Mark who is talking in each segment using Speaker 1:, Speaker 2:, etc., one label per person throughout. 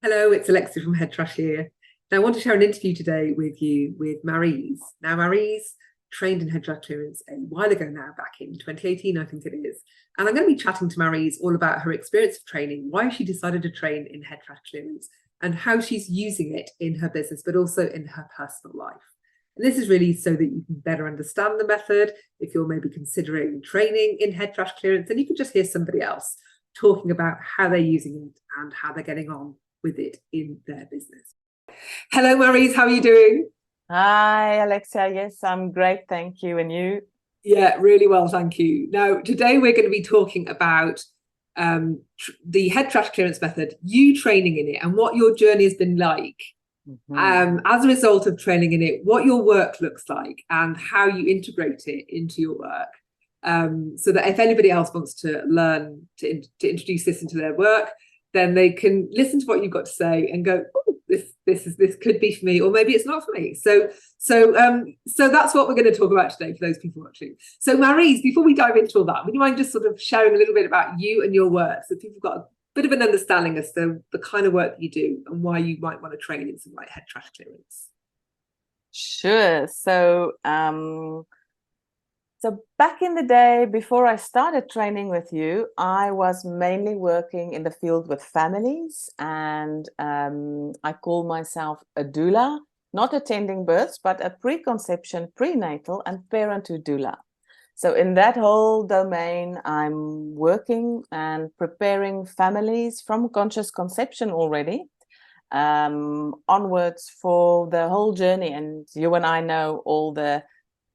Speaker 1: Hello, it's Alexia from Head Trash here. Now, I want to share an interview today with you with Marise. Now, Marise trained in head trash clearance a while ago now, back in 2018, I think it is. And I'm going to be chatting to Marise all about her experience of training, why she decided to train in head trash clearance, and how she's using it in her business, but also in her personal life. And this is really so that you can better understand the method. If you're maybe considering training in head trash clearance, then you can just hear somebody else talking about how they're using it and how they're getting on with it in their business. Hello, Marise. How are you doing?
Speaker 2: Hi, Alexia. Yes, I'm great. Thank you. And you?
Speaker 1: Yeah, really well, thank you. Now, today we're going to be talking about the head trash clearance method, you training in it, and what your journey has been like as a result of training in it, what your work looks like, and how you integrate it into your work. So that if anybody else wants to learn to introduce this into their work, then they can listen to what you've got to say and go, oh, this could be for me, or maybe it's not for me. So that's what we're going to talk about today for those people watching. So Marise, before we dive into all that, would you mind just sort of sharing a little bit about you and your work, so people have got a bit of an understanding as to the kind of work that you do and why you might want to train in something like head trash clearance?
Speaker 2: Sure. So back in the day, before I started training with you, I was mainly working in the field with families, and I call myself a doula, not attending births, but a preconception, prenatal, and parenthood doula. So in that whole domain, I'm working and preparing families from conscious conception already onwards for the whole journey. And you and I know all the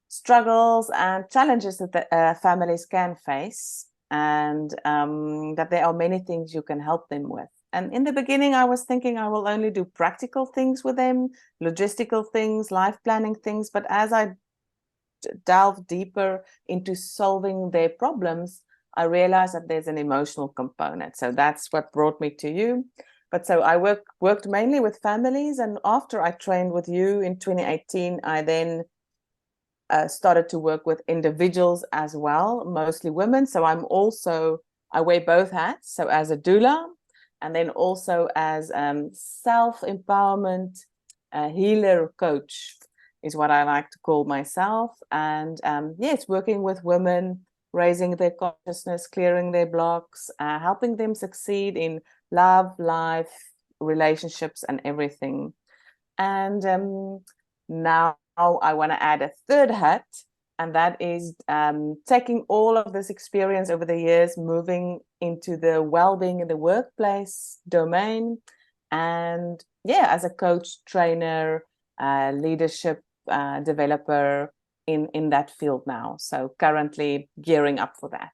Speaker 2: struggles and challenges that the families can face, and that there are many things you can help them with. And in the beginning, I was thinking I will only do practical things with them, logistical things, life planning things. But as I delve deeper into solving their problems, I realized that there's an emotional component. So that's what brought me to you. But so I worked mainly with families, and after I trained with you in 2018, I then started to work with individuals as well, mostly women. So I wear both hats. So as a doula, and then also as self-empowerment healer coach is what I like to call myself. And yes, working with women, raising their consciousness, clearing their blocks, helping them succeed in love, life, relationships, and everything. And now I want to add a third hat, and that is taking all of this experience over the years, moving into the well-being in the workplace domain. And yeah, as a coach, trainer, leadership developer in that field now. So currently gearing up for that.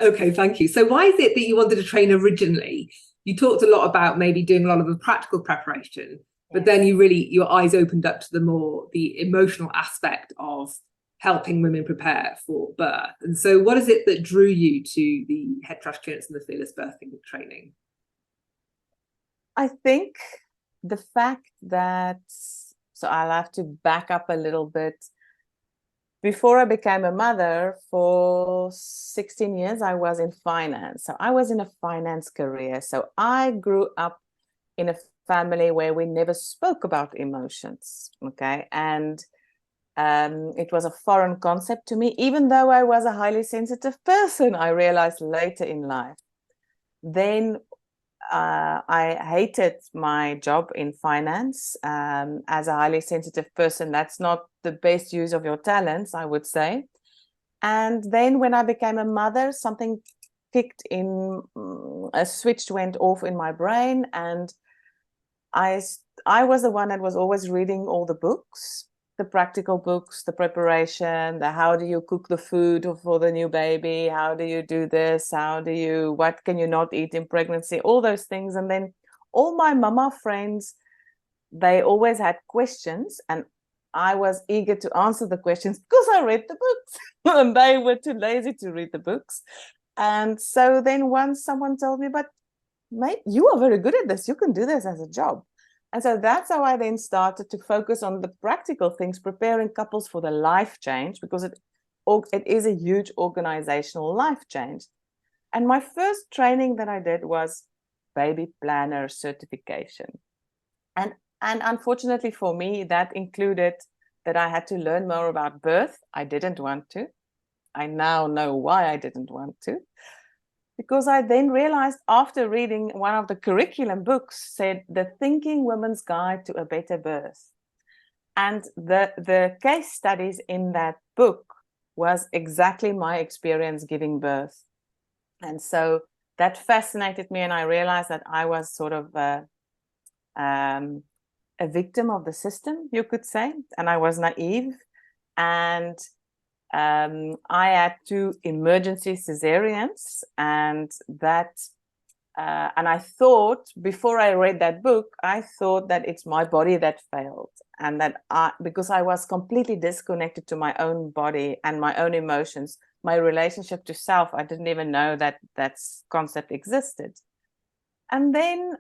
Speaker 1: Okay, thank you. So why is it that you wanted to train originally? You talked a lot about maybe doing a lot of the practical preparation, but then your eyes opened up to the emotional aspect of helping women prepare for birth. And so what is it that drew you to the head trash clearance and the fearless birthing training?
Speaker 2: I think the fact that, so I'll have to back up a little bit. Before I became a mother, for 16 years, I was in finance. So I was in a finance career. So I grew up in a family where we never spoke about emotions. Okay. And it was a foreign concept to me, even though I was a highly sensitive person, I realized later in life. Then I hated my job in finance. As a highly sensitive person, that's not the best use of your talents, I would say. And then when I became a mother, something kicked in, a switch went off in my brain, and I was the one that was always reading all the books, the practical books, the preparation, the how do you cook the food for the new baby, how do you do this, what can you not eat in pregnancy, all those things. And then all my mama friends, they always had questions, and I was eager to answer the questions because I read the books and they were too lazy to read the books. And so then once someone told me, but mate, you are very good at this. You can do this as a job. And so that's how I then started to focus on the practical things, preparing couples for the life change, because it is a huge organizational life change. And my first training that I did was baby planner certification. And unfortunately for me, that included that I had to learn more about birth. I didn't want to. I now know why I didn't want to. Because I then realized after reading one of the curriculum books said The Thinking Woman's Guide to a Better Birth. And the case studies in that book was exactly my experience giving birth. And so that fascinated me, and I realized that I was sort of a victim of the system, you could say, and I was naive. And I had 2 emergency cesareans, and I thought, before I read that book, I thought that it's my body that failed, and that because I was completely disconnected to my own body and my own emotions, my relationship to self, I didn't even know that that concept existed. And then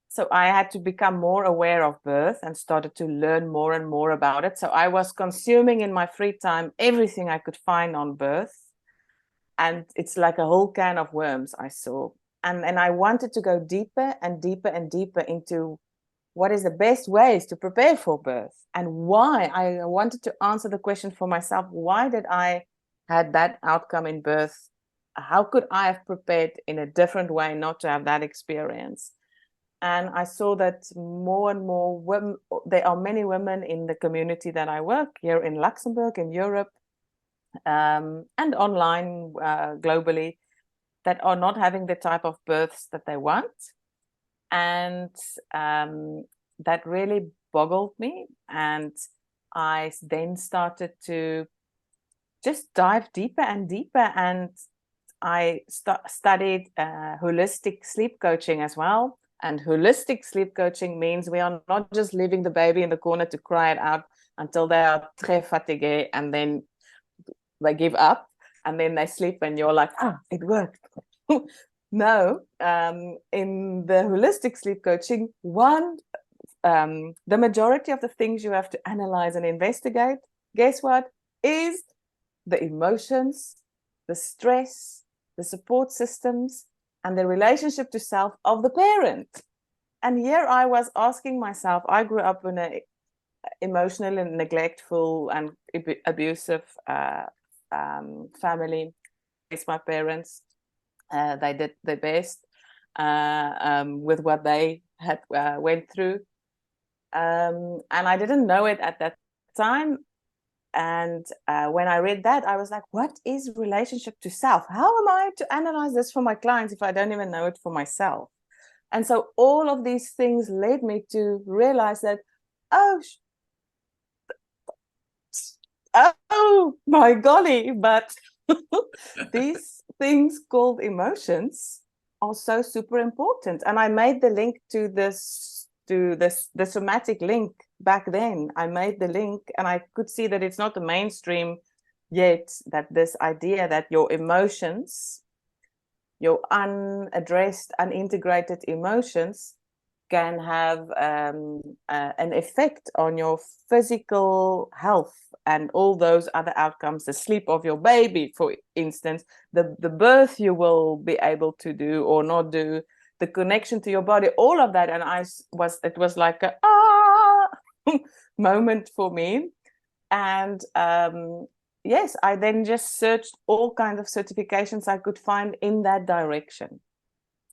Speaker 2: so I had to become more aware of birth and started to learn more and more about it. So I was consuming in my free time everything I could find on birth. And it's like a whole can of worms I saw. And I wanted to go deeper and deeper and deeper into what is the best ways to prepare for birth and why. I wanted to answer the question for myself. Why did I had that outcome in birth? How could I have prepared in a different way not to have that experience? And I saw that more and more women, there are many women in the community that I work here in Luxembourg, in Europe, and online globally, that are not having the type of births that they want. And that really boggled me. And I then started to just dive deeper and deeper. And I studied holistic sleep coaching as well. And holistic sleep coaching means we are not just leaving the baby in the corner to cry it out until they are très fatigué and then they give up and then they sleep and you're like, it worked. No, in the holistic sleep coaching, the majority of the things you have to analyze and investigate, guess what, is the emotions, the stress, the support systems, and the relationship to self of the parent. And here I was asking myself, I grew up in an emotional and neglectful and abusive family. It's my parents. They did their best with what they had went through. And I didn't know it at that time. And when I read that, I was like, what is relationship to self? How am I to analyze this for my clients if I don't even know it for myself? And so all of these things led me to realize that, oh my golly, but these things called emotions are so super important. And I made the link to the somatic link back then. I made the link and I could see that it's not the mainstream yet, that this idea that your emotions, your unaddressed, unintegrated emotions can have an effect on your physical health and all those other outcomes, the sleep of your baby, for instance, the birth you will be able to do or not do, the connection to your body, all of that. And it was like a moment for me. And yes, I then just searched all kinds of certifications I could find in that direction.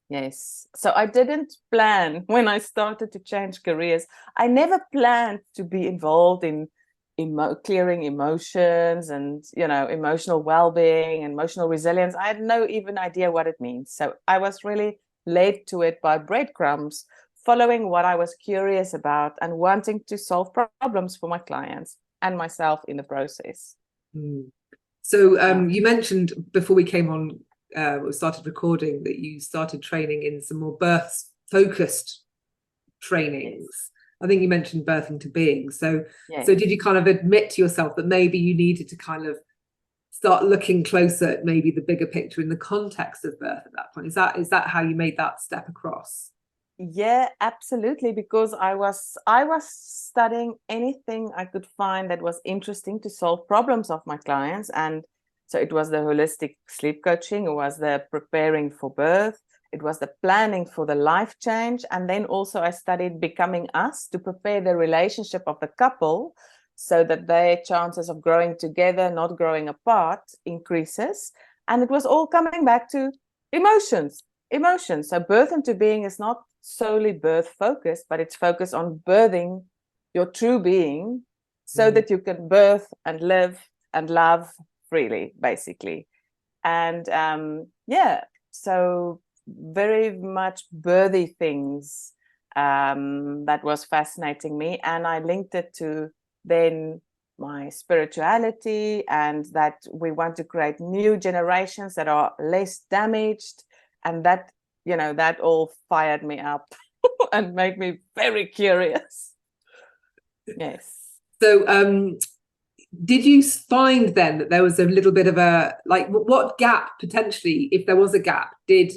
Speaker 2: Yes. So I didn't plan when I started to change careers. I never planned to be involved in clearing emotions and, emotional well-being, emotional resilience. I had no even idea what it means. So I was really led to it by breadcrumbs, following what I was curious about and wanting to solve problems for my clients and myself in the process.
Speaker 1: So you mentioned before we came on, we started recording, that you started training in some more birth focused trainings. Yes. I think you mentioned birthing to being. So, yes. So did you kind of admit to yourself that maybe you needed to kind of start looking closer at maybe the bigger picture in the context of birth at that point? Is that how you made that step across?
Speaker 2: Yeah, absolutely. Because I was studying anything I could find that was interesting to solve problems of my clients. And so it was the holistic sleep coaching, it was the preparing for birth, it was the planning for the life change. And then also I studied Becoming Us to prepare the relationship of the couple so that their chances of growing together, not growing apart, increases. And it was all coming back to emotions. So birth into being is not solely birth focused, but it's focused on birthing your true being so that you can birth and live and love freely, basically. And so very much birthy things that was fascinating me. And I linked it to then my spirituality, and that we want to create new generations that are less damaged. And that, that all fired me up and made me very curious. Yes.
Speaker 1: So did you find then that there was a little bit of a, like, what gap potentially, if there was a gap, did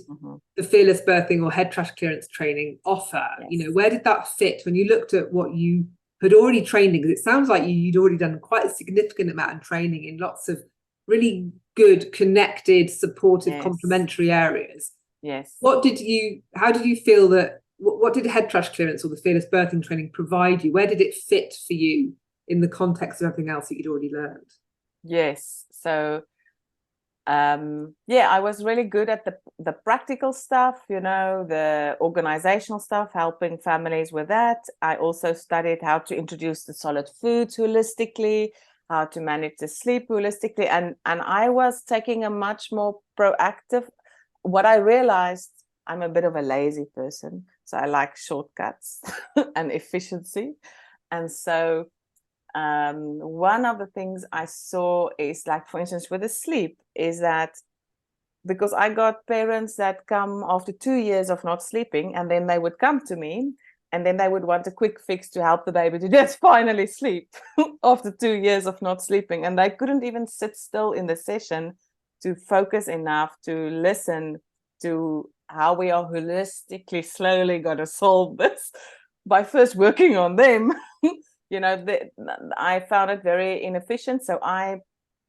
Speaker 1: the fearless birthing or head trash clearance training offer?
Speaker 2: Yes.
Speaker 1: Where did that fit when you looked at what you had already trained in? Because it sounds like you'd already done quite a significant amount of training in lots of really good, connected, supportive, complementary areas.
Speaker 2: Yes.
Speaker 1: How did you feel that, what did head trash clearance or the fearless birthing training provide you? Where did it fit for you in the context of everything else that you'd already learned?
Speaker 2: Yes. So I was really good at the practical stuff, the organizational stuff, helping families with that. I also studied how to introduce the solid foods holistically, how to manage the sleep holistically, and I was taking a much more proactive. What I realized, I'm a bit of a lazy person, so I like shortcuts and efficiency. And so one of the things I saw is, like, for instance, with the sleep, is that because I got parents that come after 2 years of not sleeping, and then they would come to me, and then they would want a quick fix to help the baby to just finally sleep after 2 years of not sleeping. And they couldn't even sit still in the session to focus enough to listen to how we are holistically, slowly going to solve this by first working on them. I found it very inefficient. So I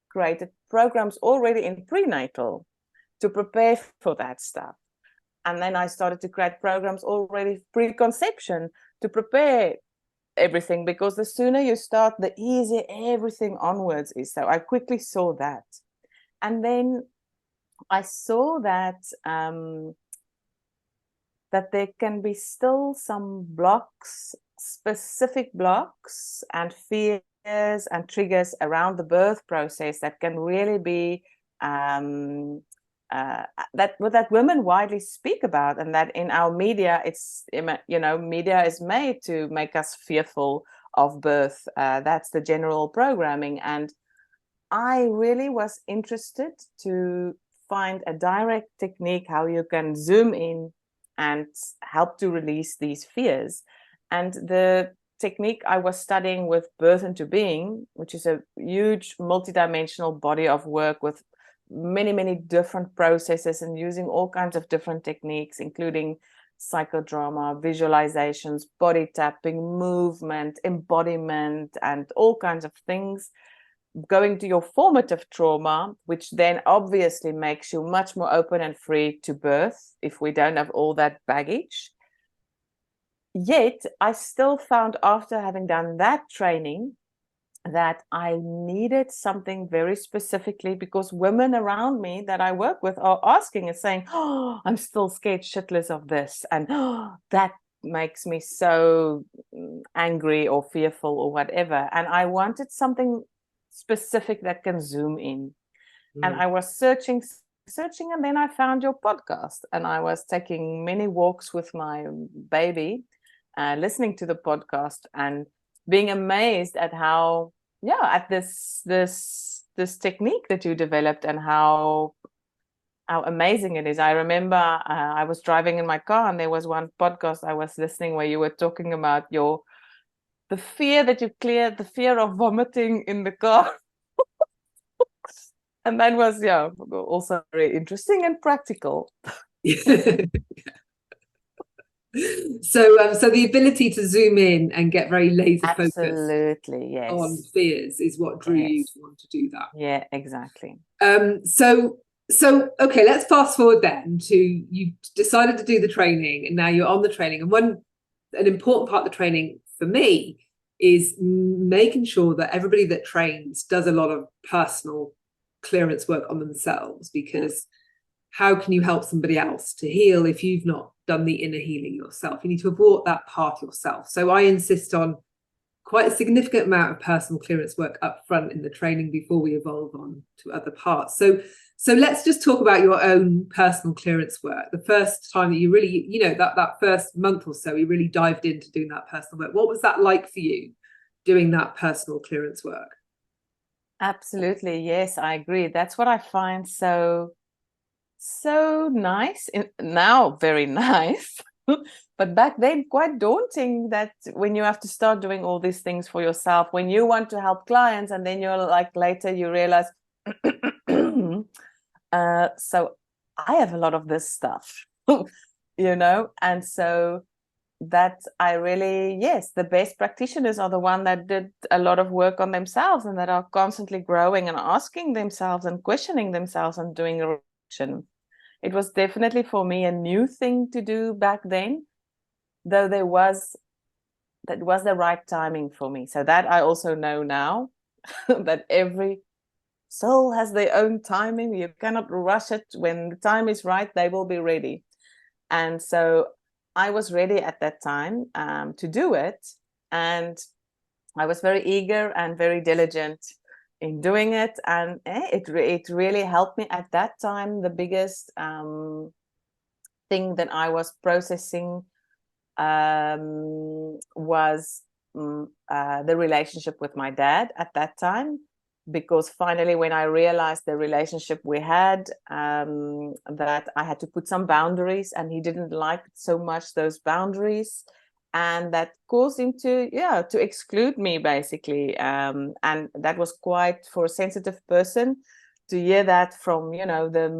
Speaker 2: created programs already in prenatal to prepare for that stuff. And then I started to create programs already preconception to prepare everything, because the sooner you start, the easier everything onwards is. So I quickly saw that. And then I saw that that there can be still some blocks, specific blocks and fears and triggers around the birth process that can really be that women widely speak about, and that in our media, media is made to make us fearful of birth. That's the general programming. And I really was interested to find a direct technique how you can zoom in and help to release these fears. And the technique I was studying with Birth into Being, which is a huge multidimensional body of work with many, many different processes and using all kinds of different techniques, including psychodrama, visualizations, body tapping, movement, embodiment, and all kinds of things, going to your formative trauma, which then obviously makes you much more open and free to birth if we don't have all that baggage. Yet I still found, after having done that training, that I needed something very specifically, because women around me that I work with are asking and saying, "Oh, I'm still scared shitless of this," and "Oh, that makes me so angry or fearful or whatever." And I wanted something specific that can zoom in. And I was searching, and then I found your podcast, and I was taking many walks with my baby, listening to the podcast and being amazed at how, at this technique that you developed, and how amazing it is. I remember I was driving in my car, and there was one podcast I was listening where you were talking about the fear that you cleared, the fear of vomiting in the car. And that was, also very interesting and practical.
Speaker 1: So the ability to zoom in and get very laser focused,
Speaker 2: absolutely, yes,
Speaker 1: on fears is what drew you to want to do that.
Speaker 2: Yeah, exactly.
Speaker 1: So So, okay, let's fast forward then to you decided to do the training and now you're on the training. And an important part of the training for me is making sure that everybody that trains does a lot of personal clearance work on themselves, because how can you help somebody else to heal if you've not done the inner healing yourself? You need to have walked that path yourself. So I insist on quite a significant amount of personal clearance work up front in the training before we evolve on to other parts. So let's just talk about your own personal clearance work. The first time that you really, that first month or so, you really dived into doing that personal work. What was that like for you, doing that personal clearance work?
Speaker 2: Absolutely, yes, I agree. That's what I find so nice, now very nice. But back then quite daunting, that when you have to start doing all these things for yourself, when you want to help clients, and then you're like, later you realize so I have a lot of this stuff. And so that I really, yes, the best practitioners are the one that did a lot of work on themselves, and that are constantly growing and asking themselves and questioning themselves and doing a reflection. It was definitely for me a new thing to do back then, though that was the right timing for me. So that I also know now, that every soul has their own timing. You cannot rush it. When the time is right, they will be ready. And so I was ready at that time to do it. And I was very eager and very diligent in doing it. And it really helped me at that time. The biggest thing that I was processing was the relationship with my dad at that time, because finally, when I realized the relationship we had, that I had to put some boundaries, and he didn't like so much those boundaries, and that caused him to exclude me, basically. And that was quite, for a sensitive person, to hear that from the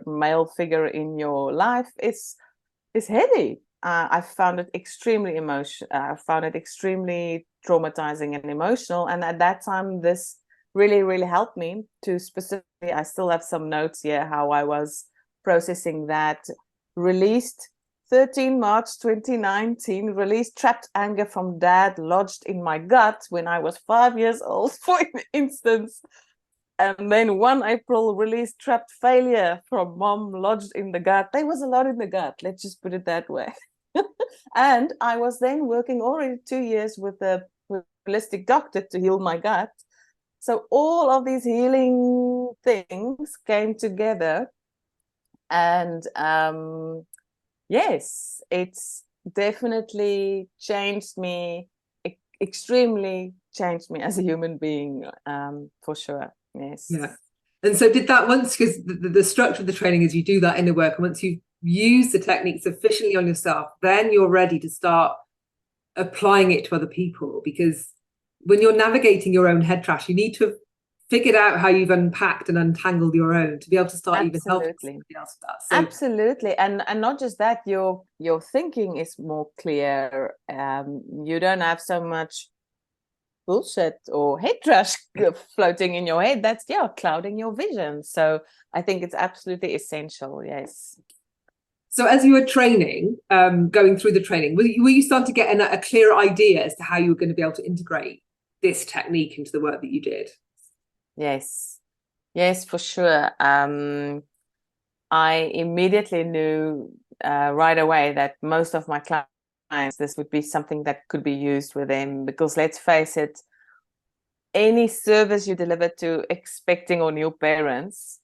Speaker 2: male figure in your life is heavy. I found it extremely I found it extremely traumatizing and emotional. And at that time, this really, really helped me to specifically, I still have some notes here, how I was processing that. Released 13 March 2019, released trapped anger from dad lodged in my gut when I was 5 years old, for instance. And then 1 April, released trapped failure from mom lodged in the gut. There was a lot in the gut, let's just put it that way. And I was then working already 2 years with a holistic doctor to heal my gut. So all of these healing things came together. And yes, it's definitely changed me, extremely changed me as a human being, for sure. Yes.
Speaker 1: Yeah. And so did that, once, because the structure of the training is you do that inner work, and once you've used the technique sufficiently on yourself, then you're ready to start applying it to other people. Because when you're navigating your own head trash, you need to have figured out how you've unpacked and untangled your own to be able to start even helping somebody else with that. So,
Speaker 2: absolutely. And not just that, your thinking is more clear. You don't have so much bullshit or head trash floating in your head that's clouding your vision. So I think it's absolutely essential. Yes.
Speaker 1: So as you were training, going through the training, were you starting to get a clear idea as to how you were going to be able to integrate this technique into the work that you did?
Speaker 2: Yes, for sure. I immediately knew right away that most of my clients, this would be something that could be used with them, because let's face it, any service you deliver to expecting or new parents,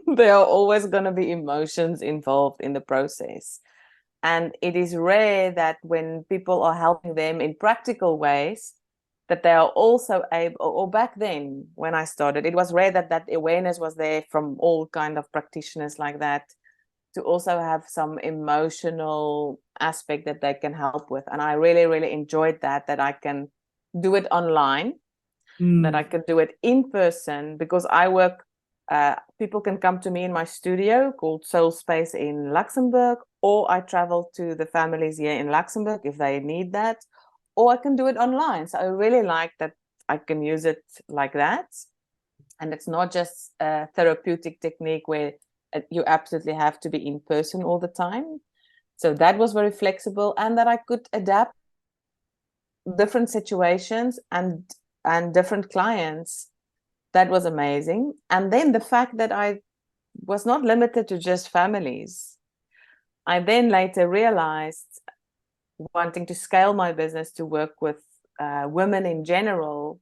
Speaker 2: there are always going to be emotions involved in the process. And it is rare that when people are helping them in practical ways, that they are also able, or back then when I started, it was rare that awareness was there from all kind of practitioners like that, to also have some emotional aspect that they can help with. And I really, really enjoyed that I can do it online, that I can do it in person, because I work, people can come to me in my studio called Soul Space in Luxembourg, or I travel to the families here in Luxembourg if they need that, or I can do it online. So I really like that I can use it like that. And it's not just a therapeutic technique where you absolutely have to be in person all the time. So that was very flexible, and that I could adapt different situations and different clients. That was amazing. And then the fact that I was not limited to just families. I then later realized, wanting to scale my business to work with women in general,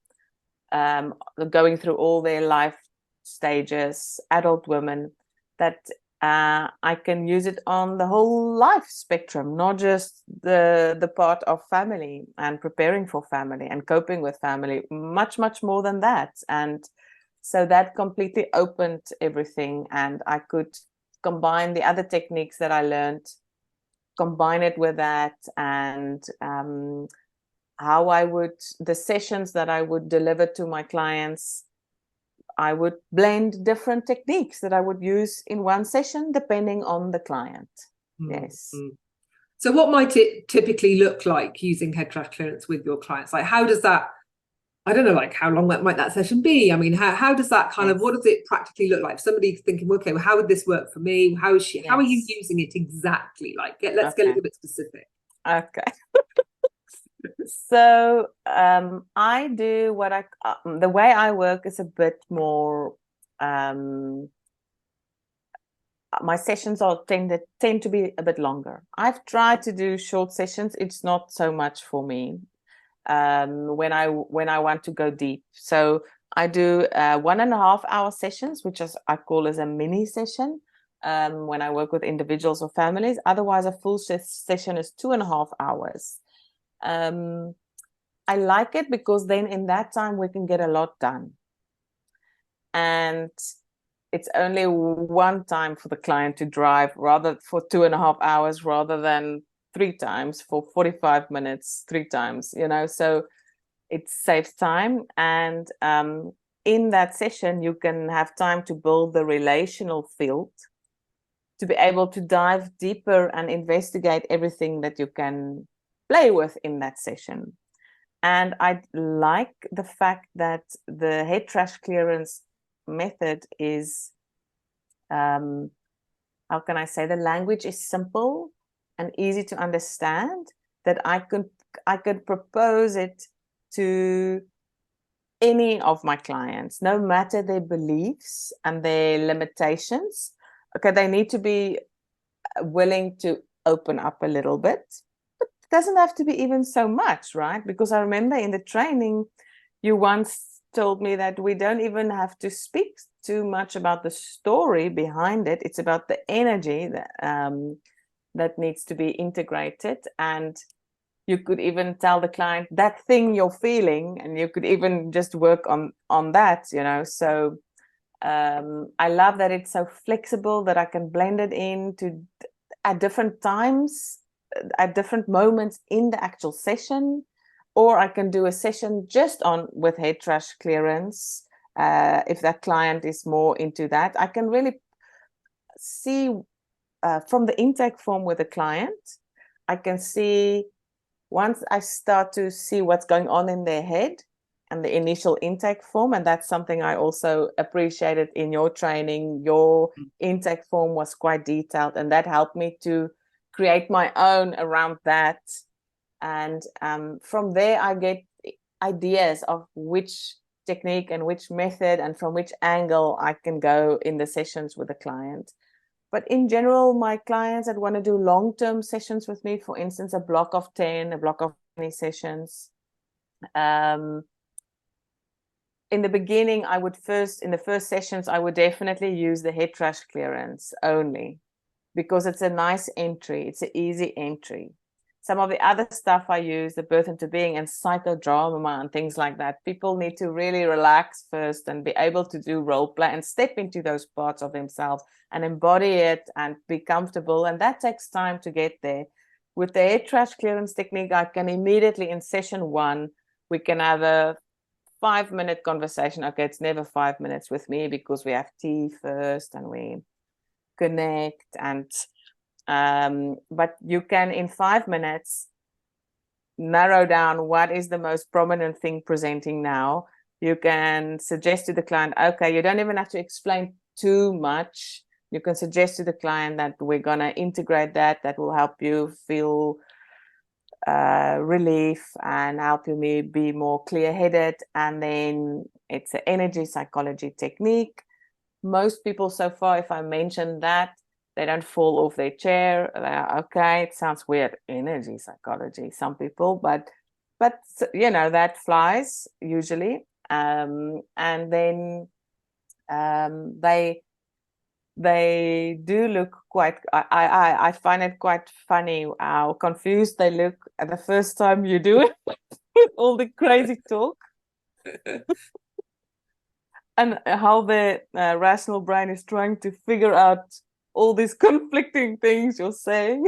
Speaker 2: going through all their life stages, adult women, that I can use it on the whole life spectrum, not just the part of family and preparing for family and coping with family, much, much more than that. And so that completely opened everything, and I could combine the other techniques that I learned, combine it with that, and how the sessions that I would deliver to my clients, I would blend different techniques that I would use in one session depending on the client. Yes.
Speaker 1: So what might it typically look like using head trash clearance with your clients? Like, how does that, I don't know, like how long might that session be? I mean, how does that kind of, what does it practically look like? Somebody thinking, okay, well, how would this work for me? How are you using it exactly? Like, let's get a little bit specific.
Speaker 2: Okay. So I do the way I work is a bit more, my sessions tend to be a bit longer. I've tried to do short sessions. It's not so much for me when I want to go deep. So I do 1.5 hour sessions, which I call as a mini session when I work with individuals or families. Otherwise, a full session is 2.5 hours. I like it because then in that time we can get a lot done. And it's only one time for the client to drive for 2.5 hours rather than 3 times for 45 minutes, 3 times, so it saves time. And in that session, you can have time to build the relational field, to be able to dive deeper and investigate everything that you can play with in that session. And I like the fact that the head trash clearance method is, how can I say, the language is simple and easy to understand, that I could propose it to any of my clients, no matter their beliefs and their limitations. Okay, they need to be willing to open up a little bit. Doesn't have to be even so much, right? Because I remember in the training, you once told me that we don't even have to speak too much about the story behind it. It's about the energy that needs to be integrated. And you could even tell the client that thing you're feeling, and you could even just work on that, So I love that it's so flexible, that I can blend it in at different times, at different moments in the actual session, or I can do a session just with head trash clearance. If that client is more into that, I can really see from the intake form with the client, I can see, once I start to see what's going on in their head and the initial intake form, and that's something I also appreciated in your training. Your intake form was quite detailed, and that helped me to create my own around that. And from there, I get ideas of which technique and which method and from which angle I can go in the sessions with the client. But in general, my clients that want to do long-term sessions with me, for instance, a block of 10, a block of 20 sessions, in the beginning, in the first sessions, I would definitely use the head trash clearance only, because it's a nice entry. It's an easy entry. Some of the other stuff I use, the birth into being and psychodrama and things like that, people need to really relax first and be able to do role play and step into those parts of themselves and embody it and be comfortable. And that takes time to get there. With the head trash clearance technique, I can immediately, in session 1, we can have a 5-minute conversation. Okay, it's never 5 minutes with me, because we have tea first and we connect, and but you can, in 5 minutes, narrow down what is the most prominent thing presenting now. You can suggest to the client, okay, you don't even have to explain too much. You can suggest to the client that we're going to integrate that will help you feel relief and help you be more clear-headed. And then it's an energy psychology technique. Most people so far, if I mention that, they don't fall off their chair. They're okay, it sounds weird, energy psychology, some people, but you know, that flies usually. And then they do look quite, I find it quite funny how confused they look at the first time you do it with all the crazy talk. And how the rational brain is trying to figure out all these conflicting things you're saying.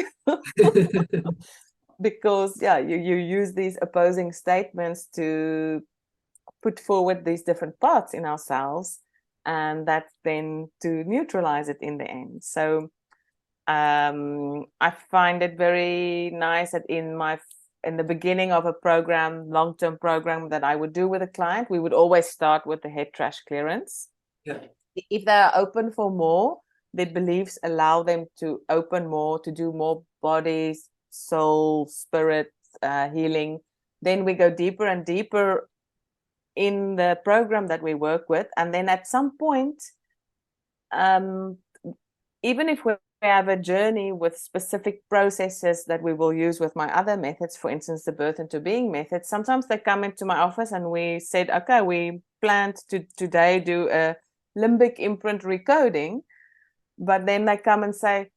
Speaker 2: Because you use these opposing statements to put forward these different parts in ourselves, and that's then to neutralize it in the end. So I find it very nice that in the beginning of a program, long-term program that I would do with a client, we would always start with the head trash clearance.
Speaker 1: Yeah.
Speaker 2: If they are open for more, their beliefs allow them to open more, to do more body, soul, spirit healing. Then we go deeper and deeper in the program that we work with. And then at some point, even if we have a journey with specific processes that we will use with my other methods, for instance, the birth into being method, sometimes they come into my office and we said, okay, we planned to today do a limbic imprint recoding, but then they come and say,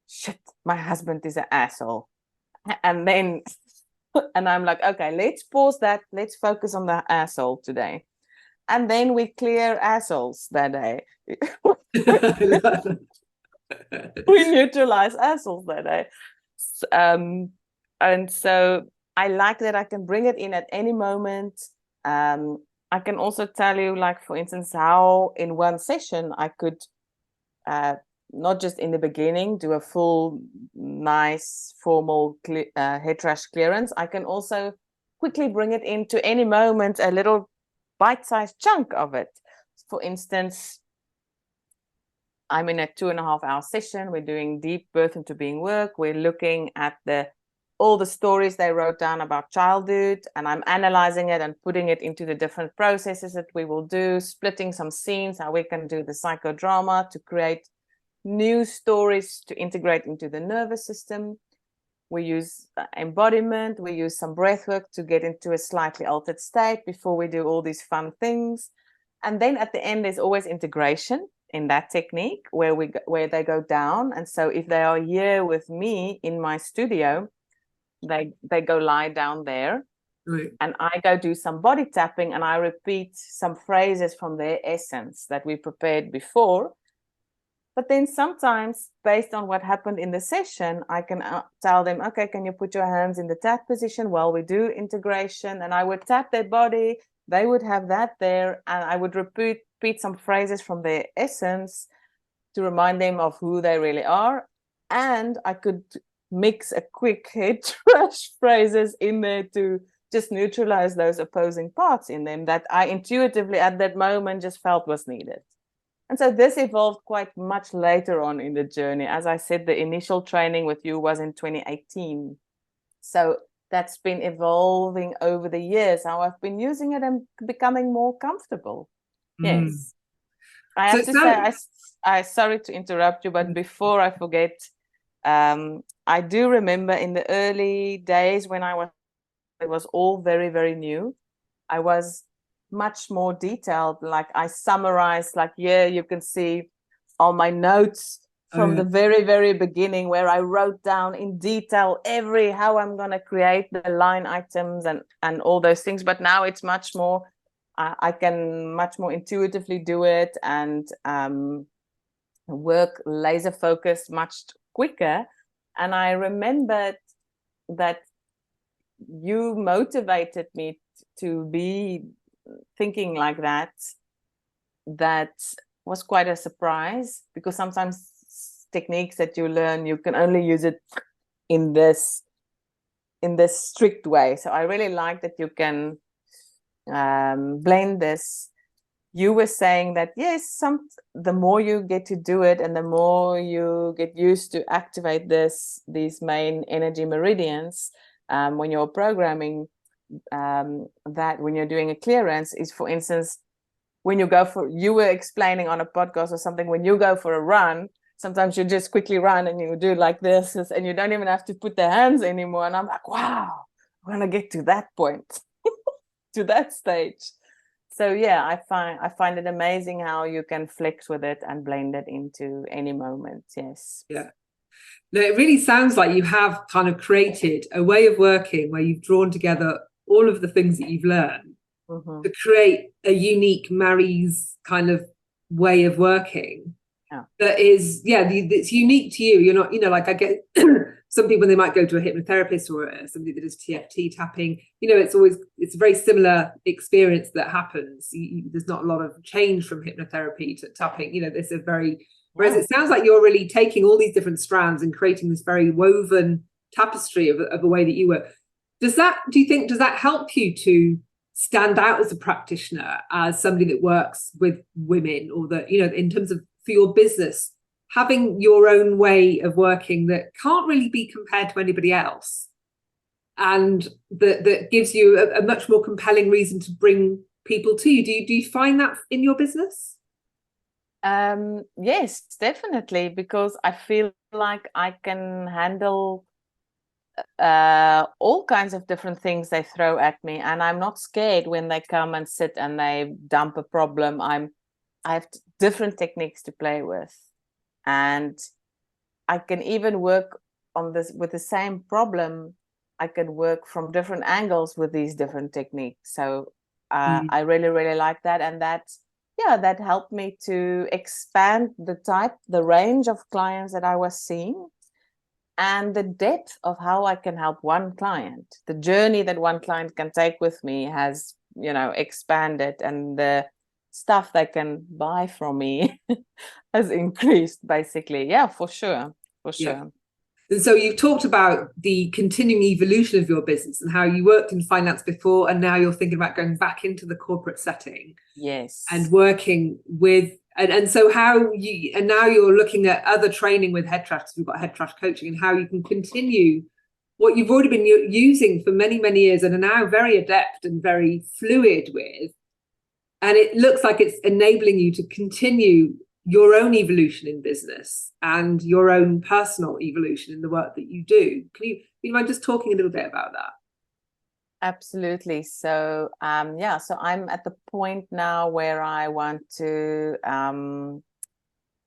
Speaker 2: shit, my husband is an asshole. And then, and I'm like, okay, let's pause that. Let's focus on the asshole today. And then we clear assholes that day. We neutralize assholes that day. And so I like that I can bring it in at any moment. I can also tell you, like, for instance, how in one session I could not just in the beginning do a full, nice, formal head trash clearance. I can also quickly bring it into any moment, a little bite-sized chunk of it. For instance, I'm in a 2.5-hour session. We're doing deep birth into being work. We're looking at all the stories they wrote down about childhood, and I'm analyzing it and putting it into the different processes that we will do, splitting some scenes, how we can do the psychodrama to create new stories to integrate into the nervous system. We use embodiment. We use some breath work to get into a slightly altered state before we do all these fun things. And then at the end, there's always integration in that technique where they go down. And so if they are here with me in my studio, they go lie down there.
Speaker 1: Right.
Speaker 2: And I go do some body tapping and I repeat some phrases from their essence that we prepared before. But then sometimes, based on what happened in the session, I can tell them, okay, can you put your hands in the tap position while we do integration? And I would tap their body. They would have that there. And I would repeat some phrases from their essence to remind them of who they really are. And I could mix a quick head trash phrases in there to just neutralize those opposing parts in them that I intuitively at that moment just felt was needed. And so this evolved quite much later on in the journey. As I said, the initial training with you was in 2018. So that's been evolving over the years, how I've been using it and becoming more comfortable. Yes. I have to say, I sorry to interrupt you, but before I forget, I do remember in the early days when it was all very, very new. I was much more detailed. Like I summarized, like, you can see all my notes from the very, very beginning where I wrote down in detail how I'm going to create the line items and all those things. But now it's much more, I can much more intuitively do it and work laser focused much quicker. And I remembered that you motivated me to be thinking like that. That was quite a surprise, because sometimes techniques that you learn, you can only use it in this strict way. So I really like that you can blend this. You were saying that, yes, the more you get to do it and the more you get used to activate these main energy meridians, when you're programming, that when you're doing a clearance is, for instance, when you were explaining on a podcast or something, when you go for a run, sometimes you just quickly run and you do like this and you don't even have to put the hands anymore. And I'm like, wow, I want to get to that point, to that stage. So yeah, I find it amazing how you can flex with it and blend it into any moment. Yes.
Speaker 1: Yeah. No, it really sounds like you have kind of created a way of working where you've drawn together all of the things that you've learned to create a unique Marise kind of way of working. That is, it's unique to you. You're not, like I get some people, they might go to a hypnotherapist or somebody that does TFT tapping. It's a very similar experience that happens. There's not a lot of change from hypnotherapy to tapping. There's a very, whereas it sounds like you're really taking all these different strands and creating this very woven tapestry of a way that you work. Do you think, does that help you to stand out as a practitioner, as somebody that works with women, or that, in terms of for your business, having your own way of working that can't really be compared to anybody else, and that gives you a much more compelling reason to bring people to you? Do you find that in your business?
Speaker 2: Yes, definitely, because I feel like I can handle all kinds of different things they throw at me, and I'm not scared when they come and sit and they dump a problem. I have different techniques to play with, and I can even work on this with the same problem. I can work from different angles with these different techniques. So I really, really like that. And that helped me to expand the range of clients that I was seeing, and the depth of how I can help one client. The journey that one client can take with me has, expanded, and the stuff they can buy from me has increased, basically. Yeah, for sure.
Speaker 1: And so you've talked about the continuing evolution of your business and how you worked in finance before, and now you're thinking about going back into the corporate setting.
Speaker 2: Yes.
Speaker 1: And working with, and so now you're looking at other training with head trash. We've got head trash coaching, and how you can continue what you've already been using for many, many years and are now very adept and very fluid with. And it looks like it's enabling you to continue your own evolution in business and your own personal evolution in the work that you do. Can you mind just talking a little bit about that?
Speaker 2: Absolutely. So so I'm at the point now where I want to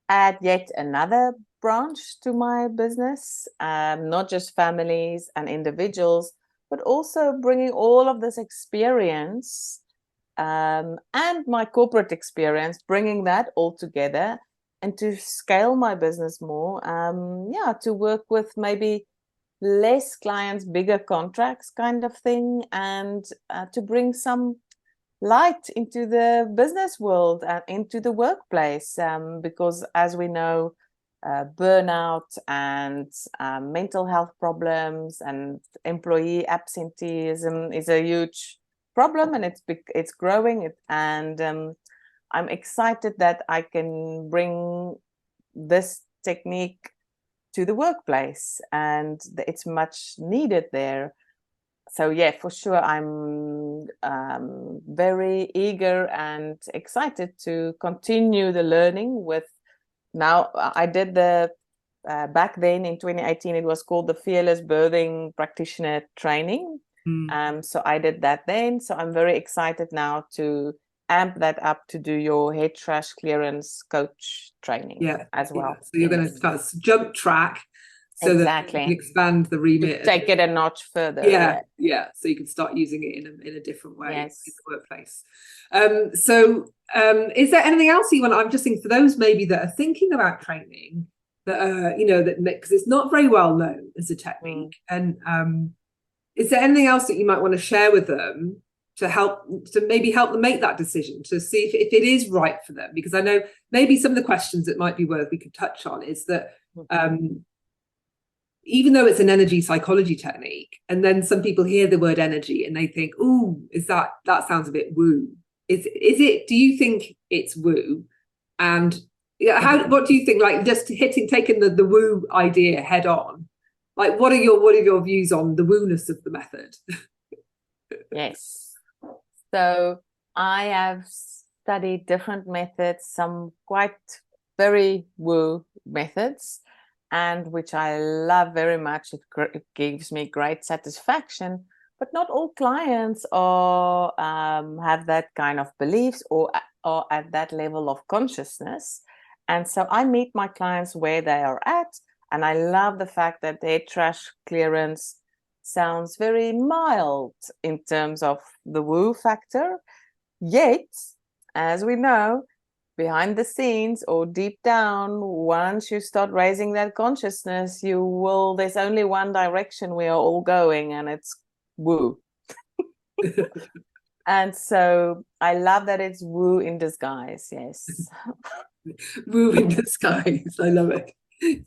Speaker 2: add yet another branch to my business, not just families and individuals, but also bringing all of this experience and my corporate experience, bringing that all together, and to scale my business more, to work with maybe less clients, bigger contracts kind of thing, and to bring some light into the business world and into the workplace, because as we know, burnout and mental health problems and employee absenteeism is a huge problem, and it's growing, and I'm excited that I can bring this technique to the workplace, and it's much needed there. So yeah, for sure, I'm very eager and excited to continue the learning with. Now I did the back then in 2018, it was called the Fearless Birthing Practitioner Training. So I did that then. So I'm very excited now to amp that up to do your head trash clearance coach training as well.
Speaker 1: So you're going to start jump track so that you can expand the remit,
Speaker 2: take it a notch further.
Speaker 1: So you can start using it in a different way in the workplace. Is there anything else you want? I'm just thinking for those maybe that are thinking about training, that because it's not very well known as a technique, and is there anything else that you might want to share with them to maybe help them make that decision, to see if it is right for them? Because I know maybe some of the questions that might be worth we could touch on is that even though it's an energy psychology technique, and then some people hear the word energy and they think, "Oh, is that sounds a bit woo?" Is it? Do you think it's woo? And yeah, what do you think? Like, just taking the woo idea head on. Like, what are your views on the woo-ness of the method?
Speaker 2: Yes. So I have studied different methods, some quite very woo methods, and which I love very much. It gives me great satisfaction. But not all clients are have that kind of beliefs or at that level of consciousness. And so I meet my clients where they are at, and I love the fact that their trash clearance sounds very mild in terms of the woo factor. Yet, as we know, behind the scenes or deep down, once you start raising that consciousness, there's only one direction we are all going, and it's woo. And so I love that it's woo in disguise. Yes.
Speaker 1: Woo in disguise. I love it.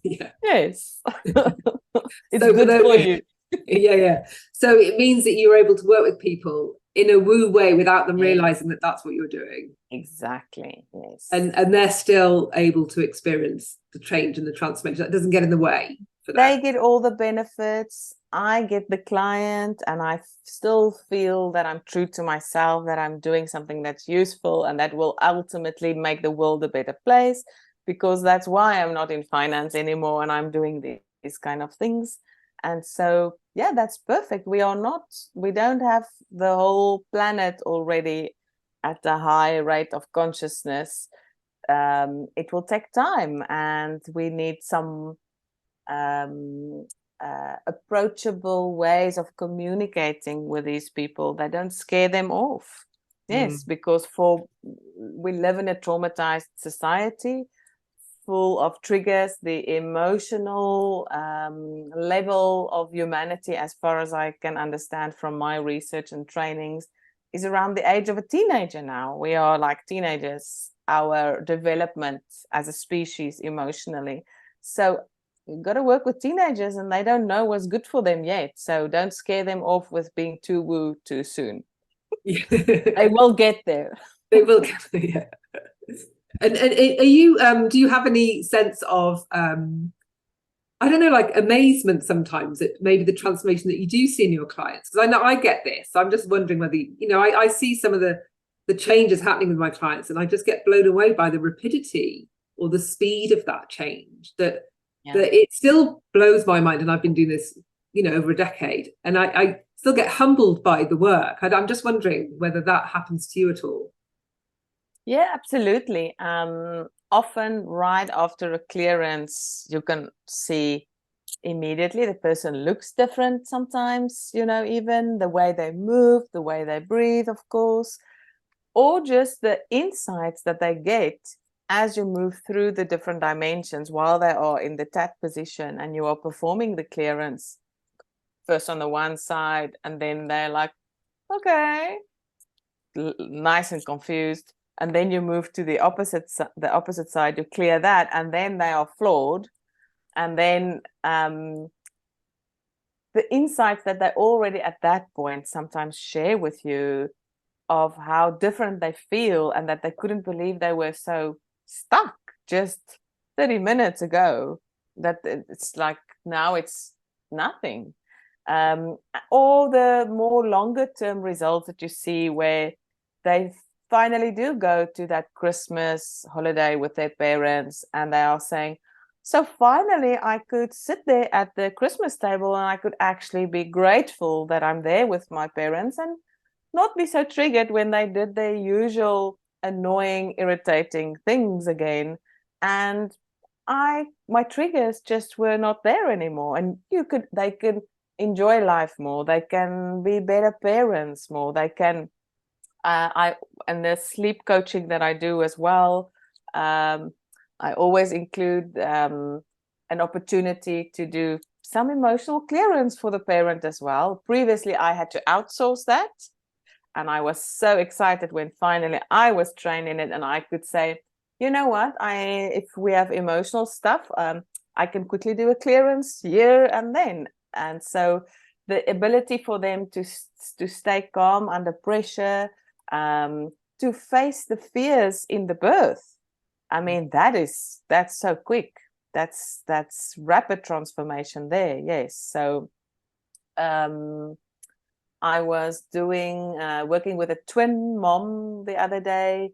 Speaker 1: Yeah.
Speaker 2: Yes. It's
Speaker 1: So
Speaker 2: good for you.
Speaker 1: Yeah. So it means that you're able to work with people in a woo way without them realizing that that's what you're doing.
Speaker 2: Exactly. Yes.
Speaker 1: And they're still able to experience the change and the transformation. That doesn't get in the way for them.
Speaker 2: They get all the benefits. I get the client, and I still feel that I'm true to myself, that I'm doing something that's useful and that will ultimately make the world a better place, because that's why I'm not in finance anymore and I'm doing these kind of things. And so, yeah, that's perfect. We don't have the whole planet already at a high rate of consciousness. It will take time, and we need some approachable ways of communicating with these people that don't scare them off. Yes, because we live in a traumatized society full of triggers. The emotional level of humanity, as far as I can understand from my research and trainings, is around the age of a teenager now. We are like teenagers, our development as a species emotionally. So you've got to work with teenagers, and they don't know what's good for them yet. So don't scare them off with being too woo too soon. They will get there.
Speaker 1: They will get there, yeah. And are you do you have any sense of I don't know, like amazement sometimes at maybe the transformation that you do see in your clients? Because I know I get this. I'm just wondering whether, I see some of the changes happening with my clients, and I just get blown away by the rapidity or the speed of that change, that it still blows my mind. And I've been doing this, over a decade, and I still get humbled by the work. I'm just wondering whether that happens to you at all.
Speaker 2: Yeah, absolutely. Often right after a clearance, you can see immediately the person looks different sometimes, even the way they move, the way they breathe, of course, or just the insights that they get as you move through the different dimensions while they are in the tat position and you are performing the clearance first on the one side, and then they're like, okay, nice and confused. And then you move to the opposite side, you clear that, and then they are floored. And then the insights that they already at that point sometimes share with you of how different they feel, and that they couldn't believe they were so stuck just 30 minutes ago, that it's like now it's nothing. Or the more longer term results that you see, where they finally do go to that Christmas holiday with their parents, and they are saying, so finally I could sit there at the Christmas table and I could actually be grateful that I'm there with my parents, and not be so triggered when they did their usual annoying, irritating things again. And my triggers just were not there anymore. And they could enjoy life more. They can be better parents more. They can, and the sleep coaching that I do as well, I always include an opportunity to do some emotional clearance for the parent as well. Previously, I had to outsource that. And I was so excited when finally I was trained in it, and I could say, you know what, if we have emotional stuff, I can quickly do a clearance here and then. And so the ability for them to stay calm under pressure, to face the fears in the birth. I mean, that's so quick. That's rapid transformation there. Yes. So I was working with a twin mom the other day.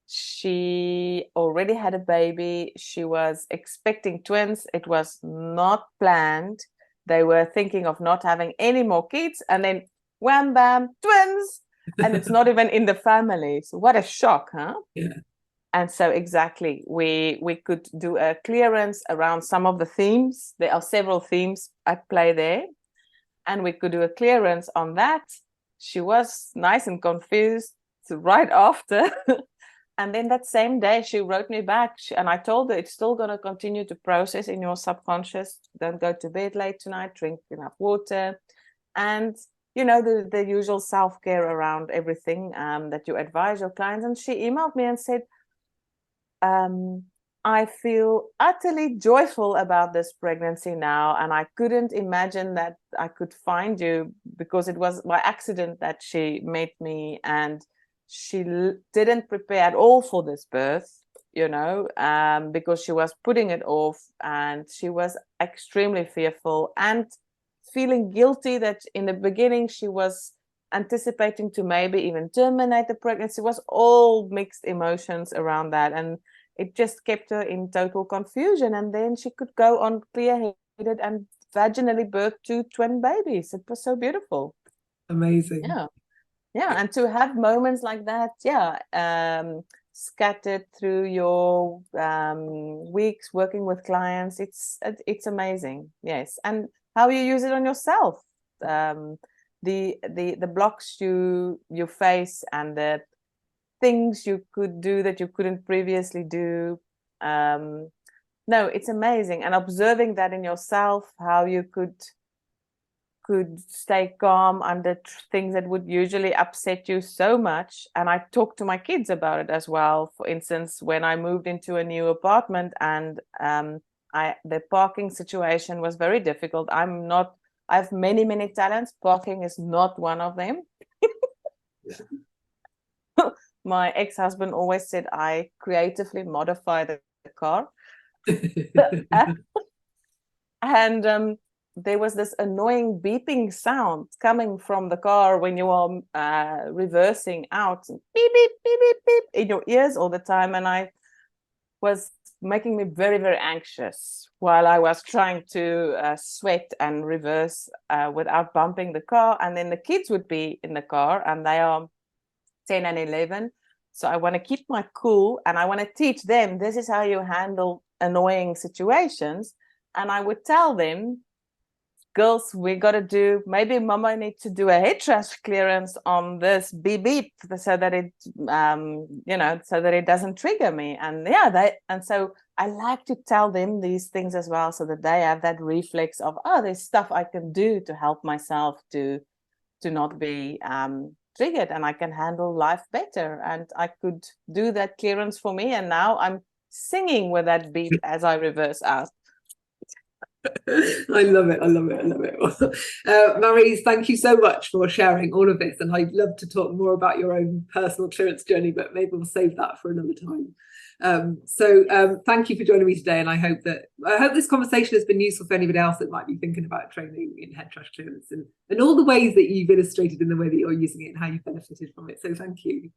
Speaker 2: She already had a baby. She was expecting twins. It was not planned. They were thinking of not having any more kids, and then wham bam, twins. And it's not even in the family. So what a shock, huh?
Speaker 1: Yeah.
Speaker 2: And so exactly, we could do a clearance around some of the themes. There are several themes at play there. And we could do a clearance on that. She was nice and confused right after. And then that same day, she wrote me back, and I told her it's still going to continue to process in your subconscious. Don't go to bed late tonight, drink enough water. And, the usual self-care around everything that you advise your clients. And she emailed me and said, I feel utterly joyful about this pregnancy now, and I couldn't imagine that I could find you, because it was by accident that she met me, and she didn't prepare at all for this birth, because she was putting it off, and she was extremely fearful and feeling guilty that in the beginning she was anticipating to maybe even terminate the pregnancy. It was all mixed emotions around that, and it just kept her in total confusion. And then she could go on clear-headed and vaginally birth 2 twin babies. It was so beautiful.
Speaker 1: Amazing.
Speaker 2: Yeah, and to have moments like that, scattered through your weeks working with clients, it's amazing. Yes, and how you use it on yourself, the blocks you face, and the things you could do that you couldn't previously do. No, it's amazing. And observing that in yourself, how you could stay calm under things that would usually upset you so much. And I talk to my kids about it as well. For instance, when I moved into a new apartment, and the parking situation was very difficult. I have many talents. Parking is not one of them. My ex-husband always said I creatively modify the car. And there was this annoying beeping sound coming from the car when you are reversing out. Beep, beep, beep, beep, beep in your ears all the time. And I was making me very, very anxious while I was trying to sweat and reverse without bumping the car. And then the kids would be in the car, and they are 10 and 11. So I want to keep my cool, and I want to teach them this is how you handle annoying situations. And I would tell them, girls, we got to do, maybe mama needs to do a head trash clearance on this beep beep, so that it so that it doesn't trigger me. And so I like to tell them these things as well, so that they have that reflex of, there's stuff I can do to help myself to not be triggered, and I can handle life better. And I could do that clearance for me, and now I'm singing with that beat as I reverse out.
Speaker 1: I love it. Marise, thank you so much for sharing all of this, and I'd love to talk more about your own personal clearance journey, but maybe we'll save that for another time. Thank you for joining me today, and I hope this conversation has been useful for anybody else that might be thinking about training in head trash clearance, and all the ways that you've illustrated in the way that you're using it and how you've benefited from it. So thank you.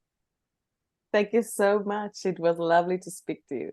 Speaker 2: Thank you so much. It was lovely to speak to you.